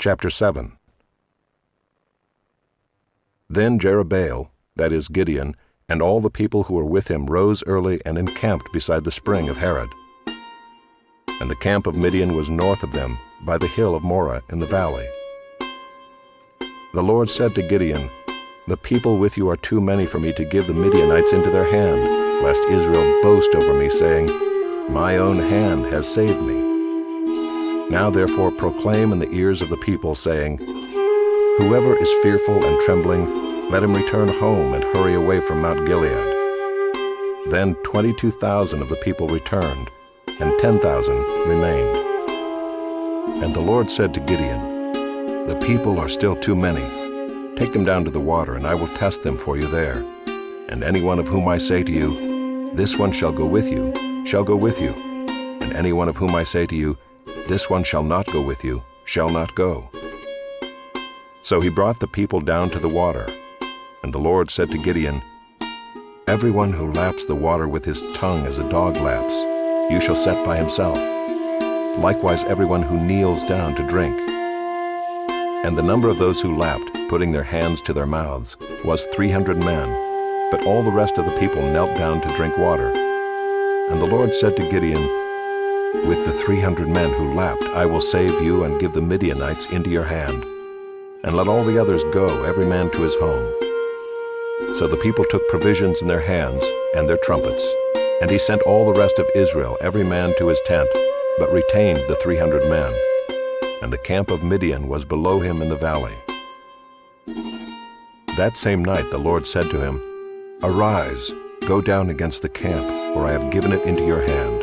Chapter 7. Then Jerubbaal, that is Gideon, and all the people who were with him rose early and encamped beside the spring of Harod. And the camp of Midian was north of them, by the hill of Moreh in the valley. The Lord said to Gideon, "The people with you are too many for me to give the Midianites into their hand, lest Israel boast over me, saying, 'My own hand has saved me.' Now therefore proclaim in the ears of the people, saying, 'Whoever is fearful and trembling, let him return home and hurry away from Mount Gilead.' Then 22,000 of the people returned, and 10,000 remained. And the Lord said to Gideon, 'The people are still too many. Take them down to the water, and I will test them for you there. And any one of whom I say to you, 'This one shall go with you,' shall go with you. And any one of whom I say to you, 'This one shall not go with you,' shall not go." So he brought the people down to the water. And the Lord said to Gideon, "Everyone who laps the water with his tongue as a dog laps, you shall set by himself. Likewise everyone who kneels down to drink." And the number of those who lapped, putting their hands to their mouths, was 300 men, but all the rest of the people knelt down to drink water. And the Lord said to Gideon, "With the 300 men who lapped, I will save you and give the Midianites into your hand. And let all the others go, every man to his home." So the people took provisions in their hands and their trumpets, and he sent all the rest of Israel, every man to his tent, but retained the 300 men. And the camp of Midian was below him in the valley. That same night the Lord said to him, "Arise, go down against the camp, for I have given it into your hand.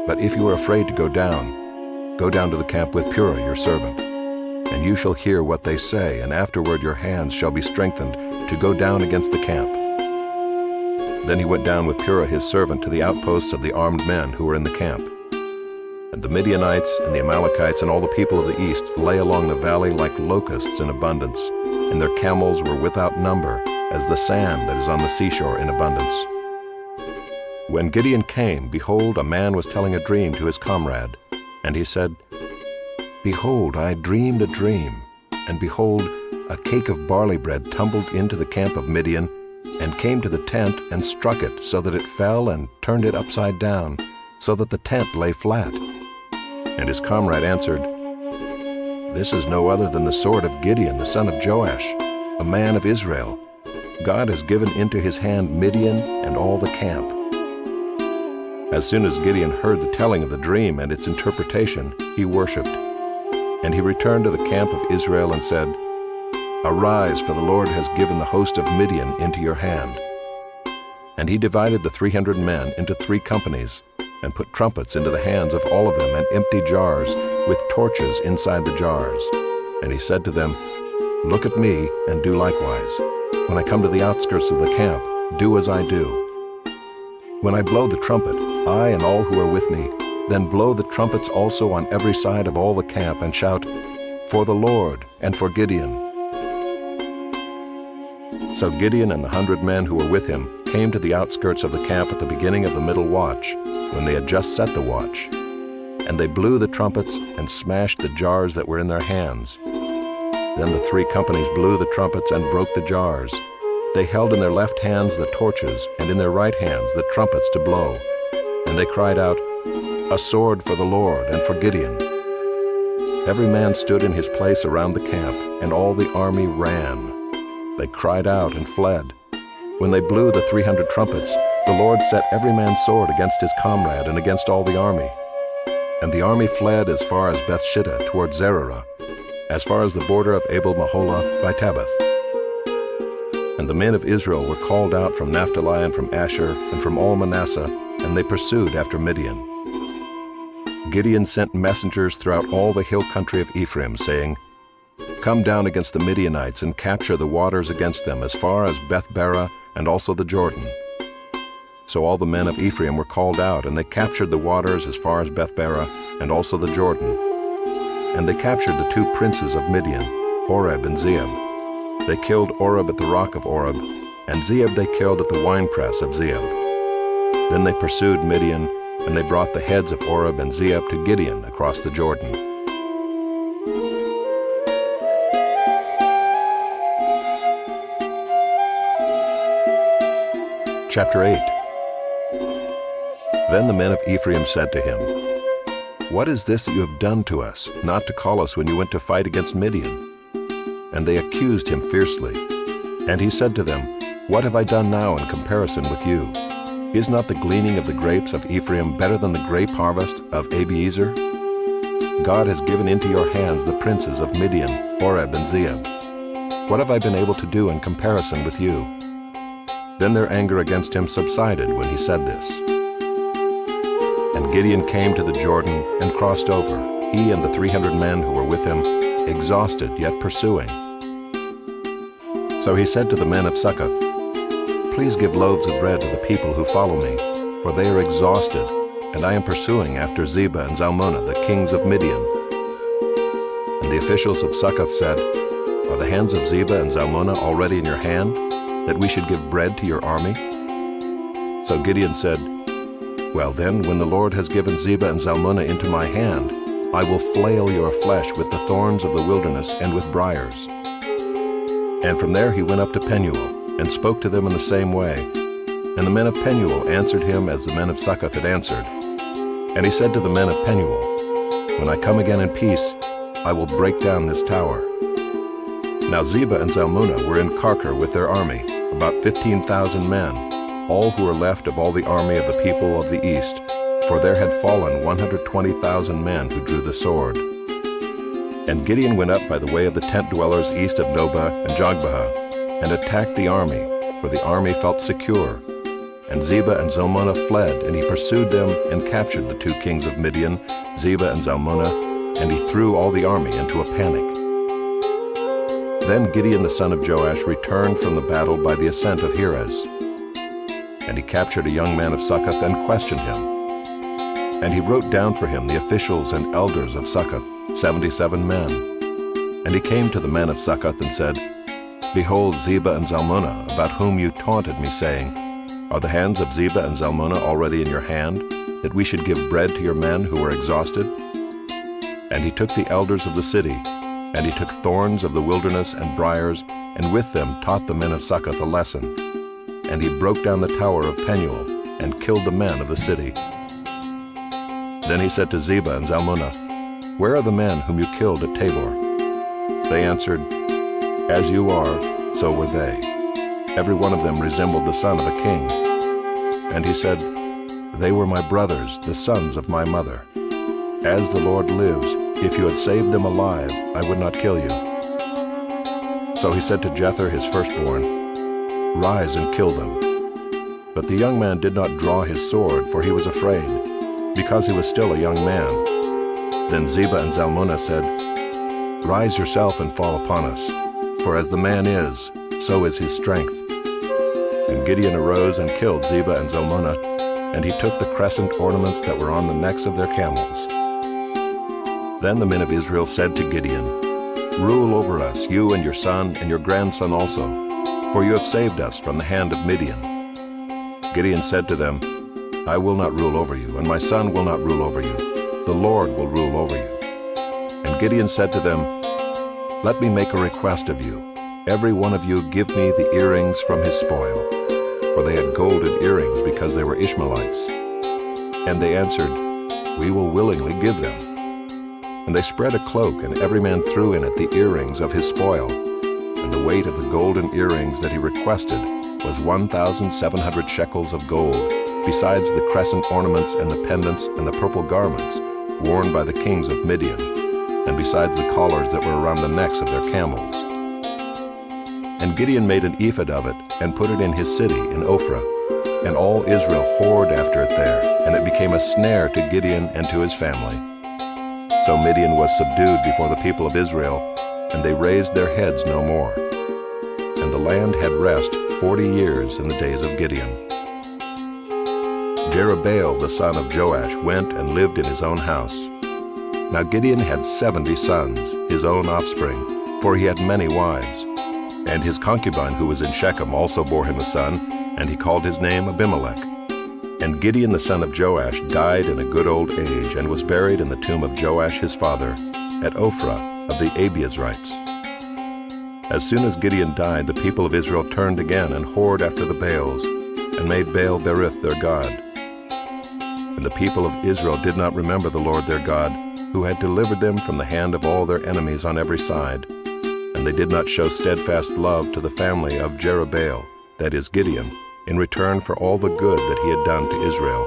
But if you are afraid to go down to the camp with Purah your servant. And you shall hear what they say, and afterward your hands shall be strengthened to go down against the camp." Then he went down with Purah his servant to the outposts of the armed men who were in the camp. And the Midianites and the Amalekites and all the people of the east lay along the valley like locusts in abundance, and their camels were without number, as the sand that is on the seashore in abundance. When Gideon came, behold, a man was telling a dream to his comrade. And he said, "Behold, I dreamed a dream, and behold, a cake of barley bread tumbled into the camp of Midian, and came to the tent and struck it, so that it fell and turned it upside down, so that the tent lay flat." And his comrade answered, "This is no other than the sword of Gideon, the son of Joash, a man of Israel. God has given into his hand Midian and all the camp." As soon as Gideon heard the telling of the dream and its interpretation, he worshipped. And he returned to the camp of Israel and said, "Arise, for the Lord has given the host of Midian into your hand." And he divided the 300 men into 3 companies, and put trumpets into the hands of all of them, and empty jars with torches inside the jars. And he said to them, "Look at me, and do likewise. When I come to the outskirts of the camp, do as I do. When I blow the trumpet, I and all who are with me, then blow the trumpets also on every side of all the camp, and shout, 'For the Lord, and for Gideon.'" So Gideon and the 100 men who were with him came to the outskirts of the camp at the beginning of the middle watch, when they had just set the watch. And they blew the trumpets and smashed the jars that were in their hands. Then the 3 companies blew the trumpets and broke the jars. They held in their left hands the torches, and in their right hands the trumpets to blow. And they cried out, "A sword for the Lord and for Gideon." Every man stood in his place around the camp, and all the army ran. They cried out and fled. When they blew the 300 trumpets, the Lord set every man's sword against his comrade and against all the army. And the army fled as far as Bethshittah toward Zererah, as far as the border of Abel-Meholah by Tabbath. And the men of Israel were called out from Naphtali and from Asher and from all Manasseh, and they pursued after Midian. Gideon sent messengers throughout all the hill country of Ephraim, saying, "Come down against the Midianites and capture the waters against them as far as Beth-barah and also the Jordan." So all the men of Ephraim were called out, and they captured the waters as far as Beth-barah and also the Jordan. And they captured the 2 princes of Midian, Oreb and Zeeb. They killed Oreb at the rock of Oreb, and Zeeb they killed at the winepress of Zeeb. Then they pursued Midian, and they brought the heads of Oreb and Zeeb to Gideon across the Jordan. Chapter 8. Then the men of Ephraim said to him, "What is this that you have done to us, not to call us when you went to fight against Midian?" And they accused him fiercely. And he said to them, "What have I done now in comparison with you? Is not the gleaning of the grapes of Ephraim better than the grape harvest of Abiezer? God has given into your hands the princes of Midian, Oreb and Zeeb. What have I been able to do in comparison with you?" Then their anger against him subsided when he said this. And Gideon came to the Jordan and crossed over, he and the 300 men who were with him, exhausted yet pursuing. So he said to the men of Succoth, "Please give loaves of bread to the people who follow me, for they are exhausted, and I am pursuing after Zebah and Zalmunna, the kings of Midian." And the officials of Succoth said, "Are the hands of Zebah and Zalmunna already in your hand, that we should give bread to your army?" So Gideon said, "Well then, when the Lord has given Zebah and Zalmunna into my hand, I will flail your flesh with the thorns of the wilderness and with briars." And from there he went up to Penuel, and spoke to them in the same way. And the men of Penuel answered him as the men of Succoth had answered. And he said to the men of Penuel, "When I come again in peace, I will break down this tower." Now Zebah and Zalmunna were in Karkor with their army, about 15,000 men, all who were left of all the army of the people of the east, for there had fallen 120,000 men who drew the sword. And Gideon went up by the way of the tent dwellers east of Nobah and Jogbehah, and attacked the army, for the army felt secure. And Zebah and Zalmunna fled, and he pursued them and captured the 2 kings of Midian, Zebah and Zalmunna, and he threw all the army into a panic. Then Gideon the son of Joash returned from the battle by the ascent of Heres. And he captured a young man of Succoth and questioned him. And he wrote down for him the officials and elders of Succoth, 77 men. And he came to the men of Succoth and said, "Behold Zebah and Zalmunna, about whom you taunted me, saying, Are the hands of Zebah and Zalmunna already in your hand, that we should give bread to your men who were exhausted?" And he took the elders of the city, and he took thorns of the wilderness and briars, and with them taught the men of Succoth a lesson. And he broke down the tower of Penuel, and killed the men of the city. Then he said to Zebah and Zalmunna, "Where are the men whom you killed at Tabor?" They answered, "As you are, so were they. Every one of them resembled the son of a king." And he said, "They were my brothers, the sons of my mother. As the Lord lives, if you had saved them alive, I would not kill you." So he said to Jether his firstborn, "Rise and kill them." But the young man did not draw his sword, for he was afraid, because he was still a young man. Then Zebah and Zalmunna said, "Rise yourself and fall upon us, for as the man is, so is his strength." And Gideon arose and killed Zebah and Zalmunna, and he took the crescent ornaments that were on the necks of their camels. Then the men of Israel said to Gideon, "Rule over us, you and your son and your grandson also, for you have saved us from the hand of Midian." Gideon said to them, "I will not rule over you, and my son will not rule over you. The Lord will rule over you." And Gideon said to them, "Let me make a request of you. Every one of you give me the earrings from his spoil." For they had golden earrings because they were Ishmaelites. And they answered, "We will willingly give them." And they spread a cloak, and every man threw in it the earrings of his spoil. And the weight of the golden earrings that he requested was 1,700 shekels of gold, besides the crescent ornaments and the pendants and the purple garments worn by the kings of Midian, and besides the collars that were around the necks of their camels. And Gideon made an ephod of it, and put it in his city in Ophrah. And all Israel whored after it there, and it became a snare to Gideon and to his family. So Midian was subdued before the people of Israel, and they raised their heads no more. And the land had rest 40 years in the days of Gideon. Jerubbaal the son of Joash went and lived in his own house. Now Gideon had 70 sons, his own offspring, for he had many wives. And his concubine who was in Shechem also bore him a son, and he called his name Abimelech. And Gideon the son of Joash died in a good old age, and was buried in the tomb of Joash his father, at Ophrah of the Abiezrites. As soon as Gideon died, the people of Israel turned again and whored after the Baals, and made Baal-berith their god. And the people of Israel did not remember the Lord their God, who had delivered them from the hand of all their enemies on every side. And they did not show steadfast love to the family of Jerubbaal, that is Gideon, in return for all the good that he had done to Israel.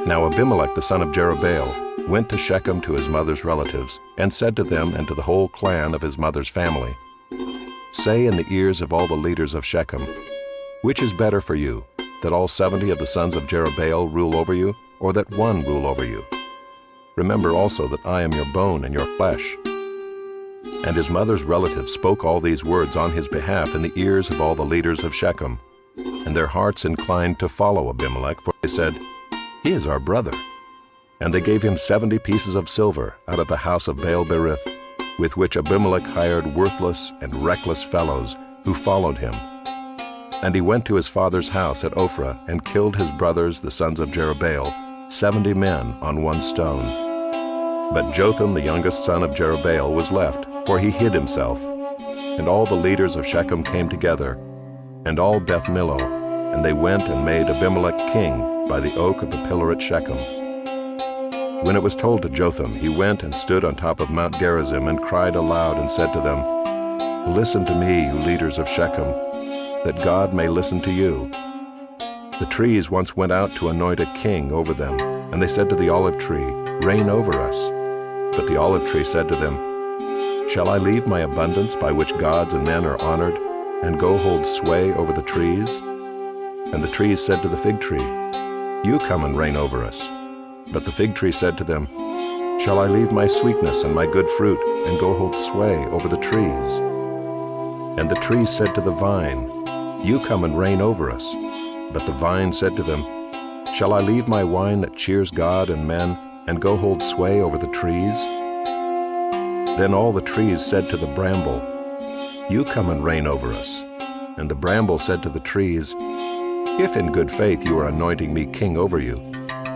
Now Abimelech the son of Jerubbaal went to Shechem to his mother's relatives, and said to them and to the whole clan of his mother's family, "Say in the ears of all the leaders of Shechem, which is better for you, that all 70 of the sons of Jerubbaal rule over you, or that one rule over you? Remember also that I am your bone and your flesh." And his mother's relatives spoke all these words on his behalf in the ears of all the leaders of Shechem. And their hearts inclined to follow Abimelech, for they said, "He is our brother." And they gave him 70 pieces of silver out of the house of Baal-berith, with which Abimelech hired worthless and reckless fellows who followed him. And he went to his father's house at Ophrah and killed his brothers, the sons of Jerubbaal, 70 men on one stone. But Jotham, the youngest son of Jerubbaal, was left, for he hid himself. And all the leaders of Shechem came together, and all Beth Millo, and they went and made Abimelech king by the oak of the pillar at Shechem. When it was told to Jotham, he went and stood on top of Mount Gerizim and cried aloud and said to them, "Listen to me, you leaders of Shechem, that God may listen to you." The trees once went out to anoint a king over them, and they said to the olive tree, "Reign over us." But the olive tree said to them, "Shall I leave my abundance by which gods and men are honored, and go hold sway over the trees?" And the trees said to the fig tree, "You come and reign over us." But the fig tree said to them, "Shall I leave my sweetness and my good fruit, and go hold sway over the trees?" And the trees said to the vine, "You come and reign over us." But the vine said to them, "Shall I leave my wine that cheers God and men, and go hold sway over the trees?" Then all the trees said to the bramble, "You come and reign over us." And the bramble said to the trees, "If in good faith you are anointing me king over you,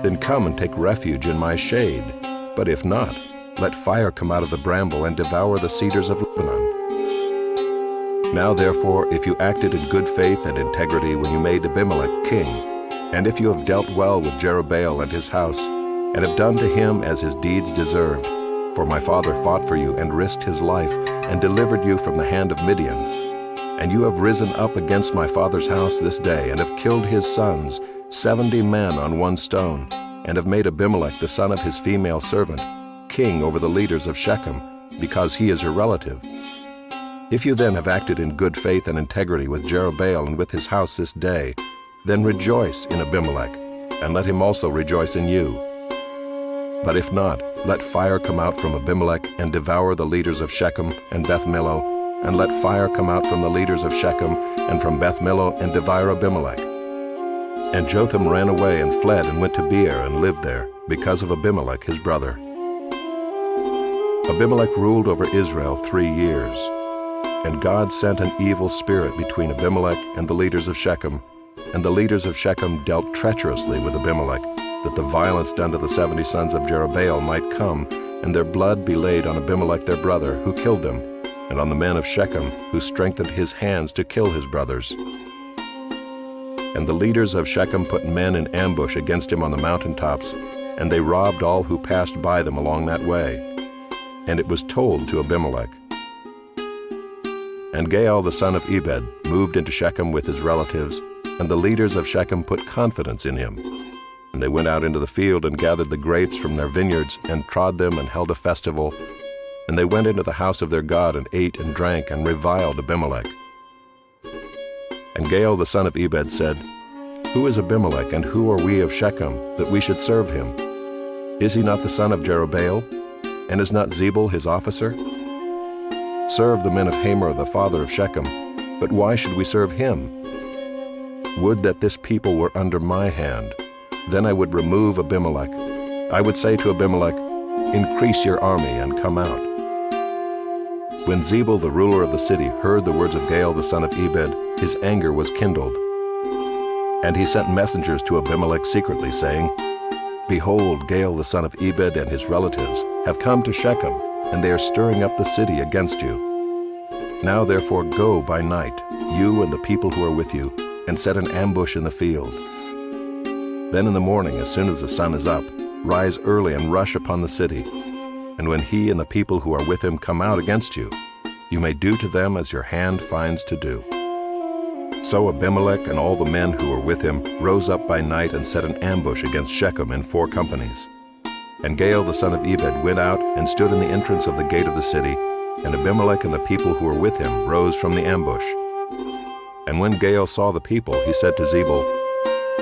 then come and take refuge in my shade. But if not, let fire come out of the bramble and devour the cedars of Lebanon." Now therefore, if you acted in good faith and integrity when you made Abimelech king, and if you have dealt well with Jerubbaal and his house, and have done to him as his deeds deserved, for my father fought for you and risked his life, and delivered you from the hand of Midian, and you have risen up against my father's house this day, and have killed his sons, 70 men on one stone, and have made Abimelech the son of his female servant king over the leaders of Shechem, because he is your relative. If you then have acted in good faith and integrity with Jerubbaal and with his house this day, then rejoice in Abimelech, and let him also rejoice in you. But if not, let fire come out from Abimelech and devour the leaders of Shechem and Beth Millo, and let fire come out from the leaders of Shechem and from Beth Millo and devour Abimelech. And Jotham ran away and fled and went to Beer and lived there, because of Abimelech his brother. Abimelech ruled over Israel 3 years. And God sent an evil spirit between Abimelech and the leaders of Shechem, and the leaders of Shechem dealt treacherously with Abimelech, that the violence done to the 70 sons of Jerubbaal might come, and their blood be laid on Abimelech their brother, who killed them, and on the men of Shechem, who strengthened his hands to kill his brothers. And the leaders of Shechem put men in ambush against him on the mountaintops, and they robbed all who passed by them along that way. And it was told to Abimelech. And Gaal the son of Ebed moved into Shechem with his relatives, and the leaders of Shechem put confidence in him. And they went out into the field and gathered the grapes from their vineyards, and trod them and held a festival. And they went into the house of their God and ate and drank and reviled Abimelech. And Gaal the son of Ebed said, "Who is Abimelech, and who are we of Shechem, that we should serve him? Is he not the son of Jerubbaal? And is not Zebul his officer? Serve the men of Hamor the father of Shechem, but why should we serve him? Would that this people were under my hand, then I would remove Abimelech. I would say to Abimelech, Increase your army and come out." When Zebul the ruler of the city heard the words of Gaal the son of Ebed, his anger was kindled. And he sent messengers to Abimelech secretly, saying, Behold, Gaal the son of Ebed and his relatives have come to Shechem, and they are stirring up the city against you. Now therefore go by night, you and the people who are with you, and set an ambush in the field. Then in the morning, as soon as the sun is up, rise early and rush upon the city. And when he and the people who are with him come out against you, you may do to them as your hand finds to do. So Abimelech and all the men who were with him rose up by night and set an ambush against Shechem in 4 companies. And Gaal the son of Ebed went out and stood in the entrance of the gate of the city, and Abimelech and the people who were with him rose from the ambush. And when Gaal saw the people, he said to Zebul,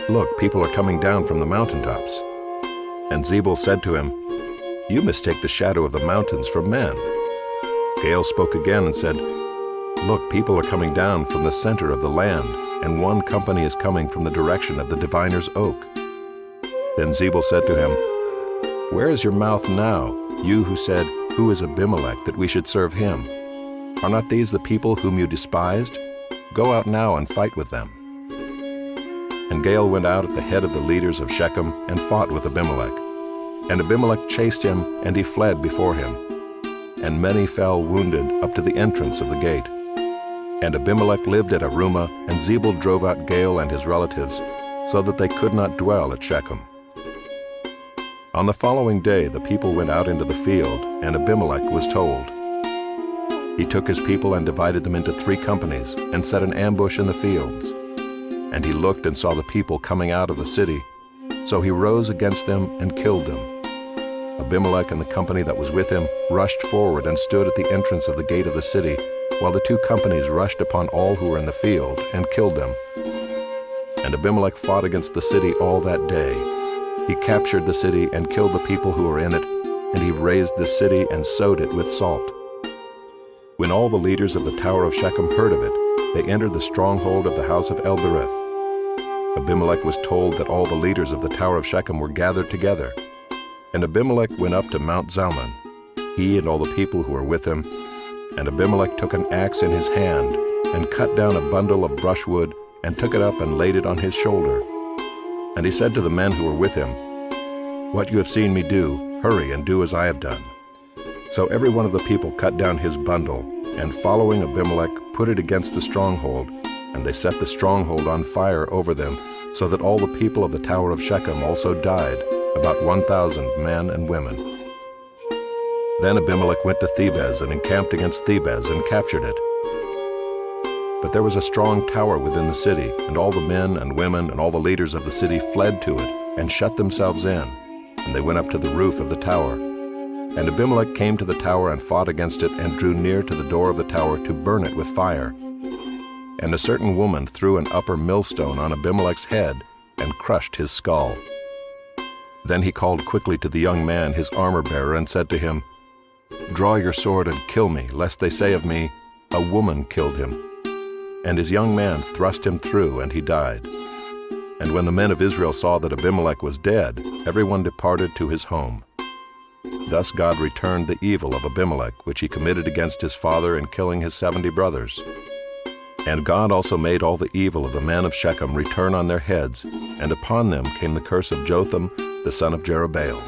"Look, people are coming down from the mountaintops." And Zebul said to him, "You mistake the shadow of the mountains for men." Gaal spoke again and said, "Look, people are coming down from the center of the land, and 1 company is coming from the direction of the diviner's oak." Then Zebul said to him, "Where is your mouth now, you who said, 'Who is Abimelech, that we should serve him?' Are not these the people whom you despised? Go out now and fight with them." And Gaal went out at the head of the leaders of Shechem and fought with Abimelech. And Abimelech chased him, and he fled before him. And many fell wounded up to the entrance of the gate. And Abimelech lived at Arumah, and Zebul drove out Gaal and his relatives, so that they could not dwell at Shechem. On the following day the people went out into the field, and Abimelech was told. He took his people and divided them into 3 companies, and set an ambush in the fields. And he looked and saw the people coming out of the city, so he rose against them and killed them. Abimelech and the company that was with him rushed forward and stood at the entrance of the gate of the city, while the 2 companies rushed upon all who were in the field and killed them. And Abimelech fought against the city all that day. He captured the city and killed the people who were in it, and he razed the city and sowed it with salt. When all the leaders of the tower of Shechem heard of it, they entered the stronghold of the house of Elbereth. Abimelech was told that all the leaders of the tower of Shechem were gathered together. And Abimelech went up to Mount Zalmon, he and all the people who were with him. And Abimelech took an axe in his hand, and cut down a bundle of brushwood, and took it up and laid it on his shoulder. And he said to the men who were with him, "What you have seen me do, hurry and do as I have done." So every one of the people cut down his bundle, and following Abimelech put it against the stronghold, and they set the stronghold on fire over them, so that all the people of the tower of Shechem also died, about 1,000 men and women. Then Abimelech went to Thebez and encamped against Thebez and captured it. But there was a strong tower within the city, and all the men and women and all the leaders of the city fled to it and shut themselves in, and they went up to the roof of the tower. And Abimelech came to the tower and fought against it and drew near to the door of the tower to burn it with fire. And a certain woman threw an upper millstone on Abimelech's head and crushed his skull. Then he called quickly to the young man, his armor-bearer, and said to him, "Draw your sword and kill me, lest they say of me, 'A woman killed him.' And his young man thrust him through, and he died. And when the men of Israel saw that Abimelech was dead, everyone departed to his home. Thus God returned the evil of Abimelech, which he committed against his father in killing his 70 brothers. And God also made all the evil of the men of Shechem return on their heads, and upon them came the curse of Jotham, the son of Jerubbaal.